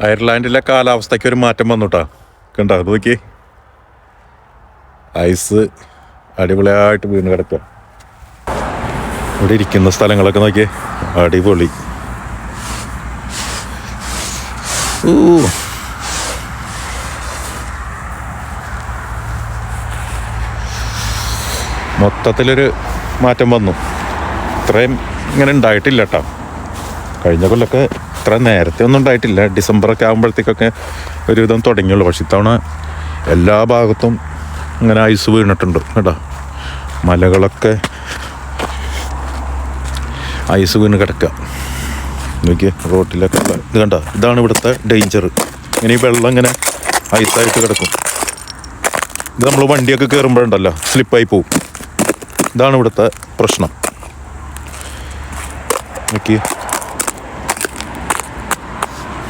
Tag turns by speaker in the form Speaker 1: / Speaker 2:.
Speaker 1: അയർലാൻഡിലെ കാലാവസ്ഥയ്ക്ക് ഒരു മാറ്റം വന്നുട്ടാ. കണ്ടോ, അത് നോക്കി, ഐസ് അടിപൊളിയായിട്ട് വീണ് കിടക്കുക. ഇവിടെ ഇരിക്കുന്ന സ്ഥലങ്ങളൊക്കെ നോക്കിയേ, അടിപൊളി. മൊത്തത്തിലൊരു മാറ്റം വന്നു. ഇത്രയും ഇങ്ങനെ ഉണ്ടായിട്ടില്ല കേട്ടോ. കഴിഞ്ഞ കൊല്ലമൊക്കെ ഇത്ര നേരത്തെ ഒന്നും ഉണ്ടായിട്ടില്ല. ഡിസംബറൊക്കെ ആകുമ്പോഴത്തേക്കൊക്കെ ഒരുവിധം തുടങ്ങിയുള്ളൂ. പക്ഷെ ഇത്തവണ എല്ലാ ഭാഗത്തും ഇങ്ങനെ ഐസ് വീണിട്ടുണ്ട് കേട്ടോ. മലകളൊക്കെ ഐസ് വീണ് കിടക്കുക. നോക്കിയേ, റോട്ടിലൊക്കെ ഇത് കണ്ടോ, ഇതാണ് ഇവിടുത്തെ ഡേഞ്ചർ. ഇങ്ങനെ ഈ വെള്ളം ഇങ്ങനെ ഐസായിട്ട് കിടക്കും. ഇത് നമ്മൾ വണ്ടിയൊക്കെ കയറുമ്പോഴുണ്ടല്ലോ, സ്ലിപ്പായി പോവും. ഇതാണ് ഇവിടുത്തെ പ്രശ്നം. നോക്കിയേ,